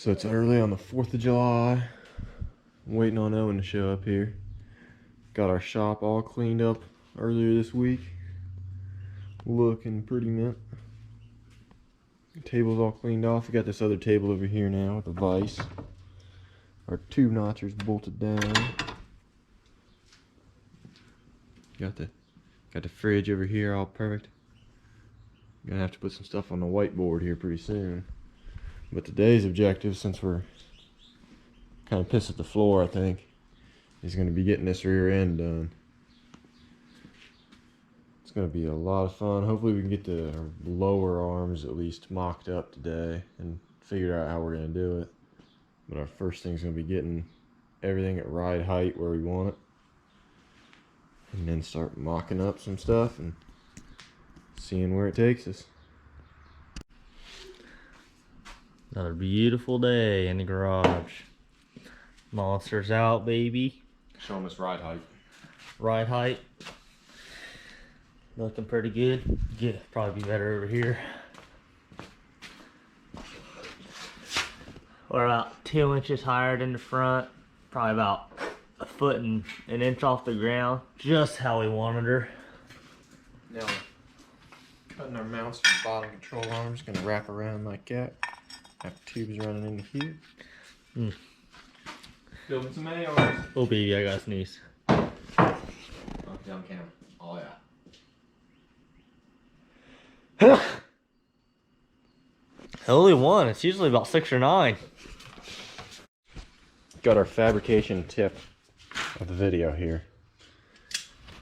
So it's early on the 4th of July. I'm waiting on Owen to show up here. Got our shop all cleaned up earlier this week. Looking pretty mint. The table's all cleaned off. We got this other table over here now with a vise. Our tube notchers bolted down. Got the fridge over here all perfect. Gonna have to put some stuff on the whiteboard here pretty soon. But today's objective, since we're kind of pissed at the floor, I think, is going to be getting this rear end done. It's going to be a lot of fun. Hopefully we can get the lower arms at least mocked up today and figure out how we're going to do it. But our first thing is going to be getting everything at ride height where we want it. And then start mocking up some stuff and seeing where it takes us. Another beautiful day in the garage. Monster's out, baby. Show them this ride height. Ride height. Looking pretty good. Probably be better over here. We're about 2 inches higher than the front. Probably about a foot and an inch off the ground. Just how we wanted her. Now, cutting our mounts for the bottom control arms. Gonna wrap around like that. Have tubes running into here. Building some A-arms. Oh baby, I got a sneeze. Oh, down cam. Oh yeah. Only one. It's usually about 6 or 9. Got our fabrication tip of the video here.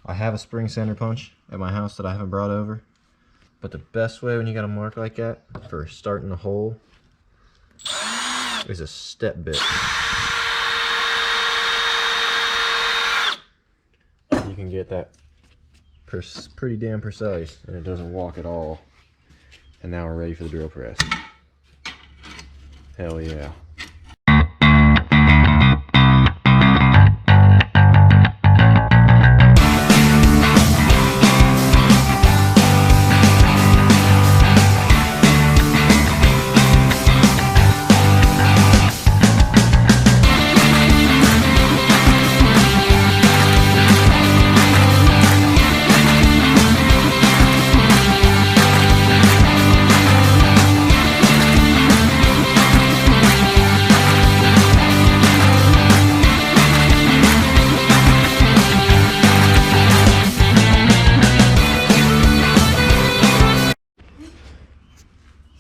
I have a spring center punch at my house that I haven't brought over. But the best way when you got a mark like that for starting a hole is a step bit. You can get that pretty damn precise, and it doesn't walk at all. And now we're ready for the drill press. Hell yeah.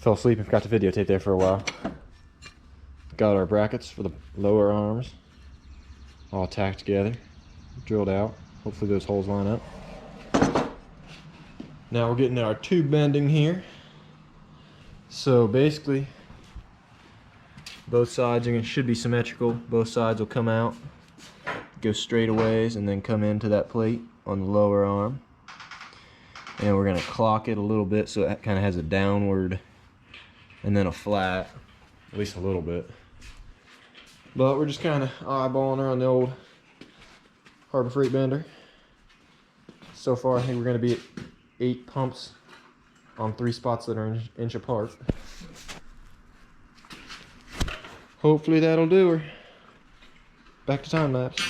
Fell asleep and forgot to videotape there for a while. Got our brackets for the lower arms all tacked together, drilled out. Hopefully those holes line up. Now we're getting our tube bending here. So basically, both sides should be symmetrical. Both sides will come out, go straight a ways, and then come into that plate on the lower arm. And we're gonna clock it a little bit so it kind of has a downward and then a flat, at least a little bit. But we're just kind of eyeballing her on the old Harbor Freight bender. So far I think we're going to be at 8 pumps on 3 spots that are an inch apart. Hopefully that'll do her. Back to time lapse.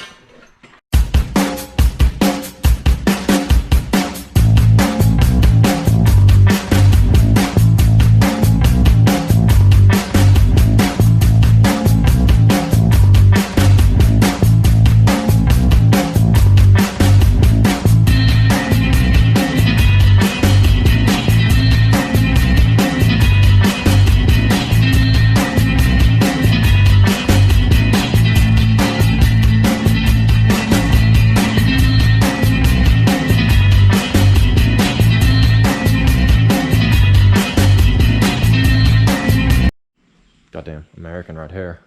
Goddamn American right here.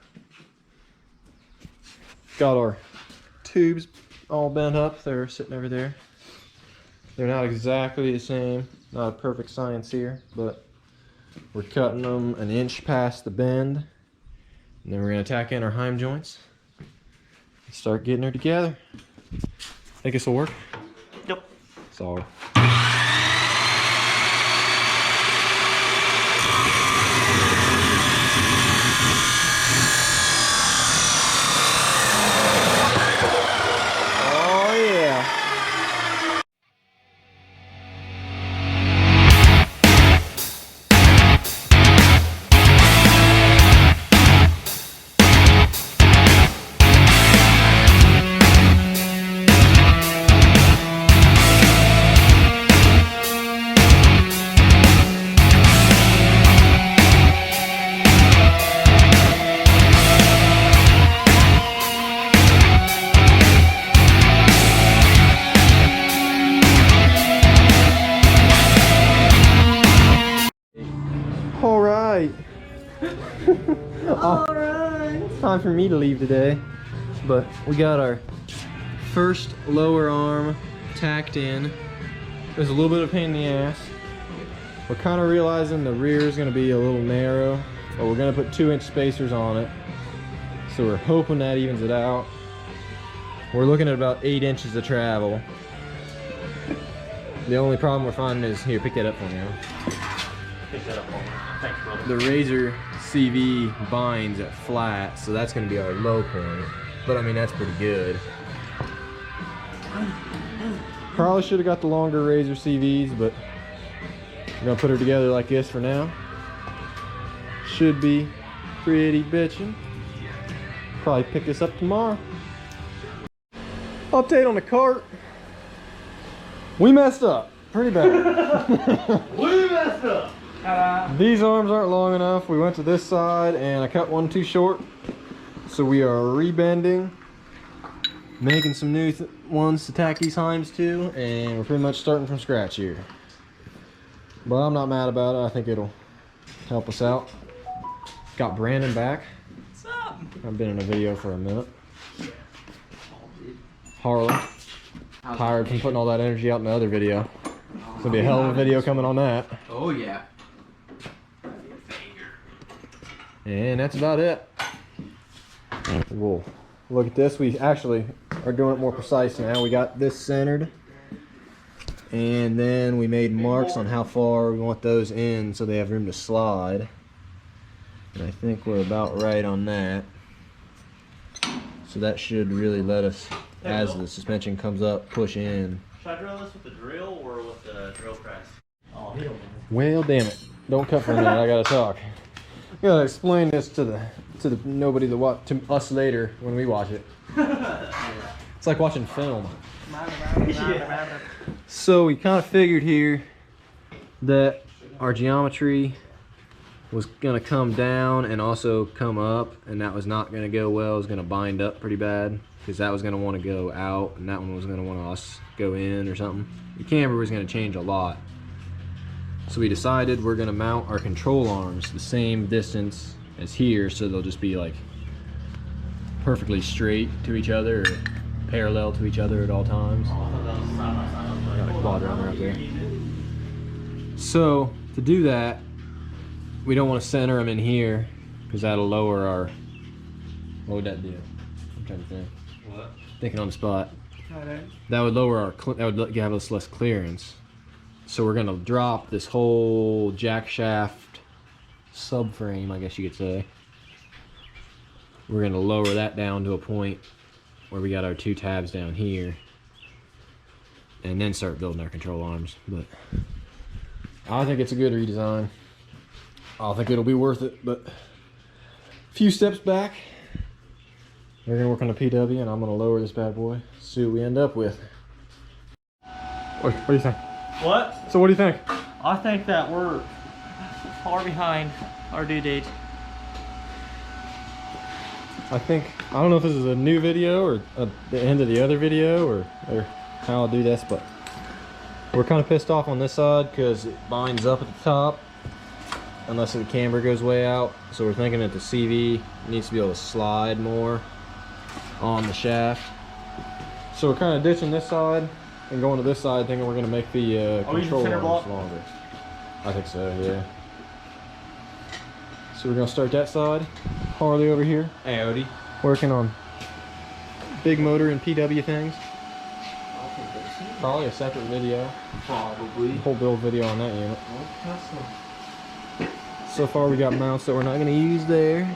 Got our tubes all bent up. They're sitting over there. They're not exactly the same. Not a perfect science here, but we're cutting them an inch past the bend. And then we're going to tack in our heim joints and start getting her together. Think this will work? Yep. Solid. Alright. Time for me to leave today. But we got our first lower arm tacked in. It was a little bit of a pain in the ass. We're kind of realizing the rear is going to be a little narrow, but we're going to put 2-inch spacers on it. So we're hoping that evens it out. We're looking at about 8 inches of travel. The only problem we're finding is, here, pick that up for me. Pick that up for me. Thanks, brother. The Razor CV binds at flat, so that's going to be our low point. But I mean, that's pretty good. Probably should have got the longer Razor CVs, but we're gonna put her together like this for now. Should be pretty bitchin'. Probably pick this up tomorrow. Update on the cart. We messed up pretty bad. We messed up. These arms aren't long enough. We went to this side and I cut one too short. So we are rebending, making some new ones to tack these heims to, and we're pretty much starting from scratch here. But I'm not mad about it. I think it'll help us out. Got Brandon back. What's up? I've been in a video for a minute. Harley. Tired from putting all that energy out in the other video. It's gonna be a hell of a video coming on that. Oh yeah. And that's about it. Whoa. Look at this. We actually are doing it more precise now. We got this centered. And then we made marks on how far we want those in so they have room to slide. And I think we're about right on that. So that should really let us, as the suspension comes up, push in. Should I drill this with the drill or with the drill press? Oh, he don't know. Well, damn it. Don't cut for a minute. I gotta talk. I gotta explain this to the nobody that watch, to us later when we watch it. It's like watching film. Yeah. So we kind of figured here that our geometry was gonna come down and also come up, and that was not gonna go well. It was gonna bind up pretty bad because that was gonna want to go out and that one was gonna want us go in or something. The camber was gonna change a lot. So we decided we're gonna mount our control arms the same distance as here, so they'll just be like perfectly straight to each other or parallel to each other at all times. Got a quadrunner up there. So to do that, we don't want to center them in here because that'll lower our, what would that do? I'm trying to think. What? Thinking on the spot. That would lower our, that would give us less clearance. So we're gonna drop this whole jack shaft subframe, I guess you could say. We're gonna lower that down to a point where we got our 2 tabs down here, and then start building our control arms. But I think it's a good redesign. I think it'll be worth it, but a few steps back. We're gonna work on the PW, and I'm gonna lower this bad boy, see what we end up with. What do you think? What? So what do you think? I think that we're far behind our due date. I don't know if this is a new video or the end of the other video or how I'll do this, but we're kind of pissed off on this side because it binds up at the top unless the camber goes way out. So we're thinking that the CV needs to be able to slide more on the shaft. So we're kind of ditching this side and going to this side, thinking we're going to make the control arms longer. I think so, yeah. So we're going to start that side. Harley over here. Howdy. Working on big motor and PW things. Probably a separate video. Probably. Whole build video on that unit. So far we got mounts that we're not going to use there.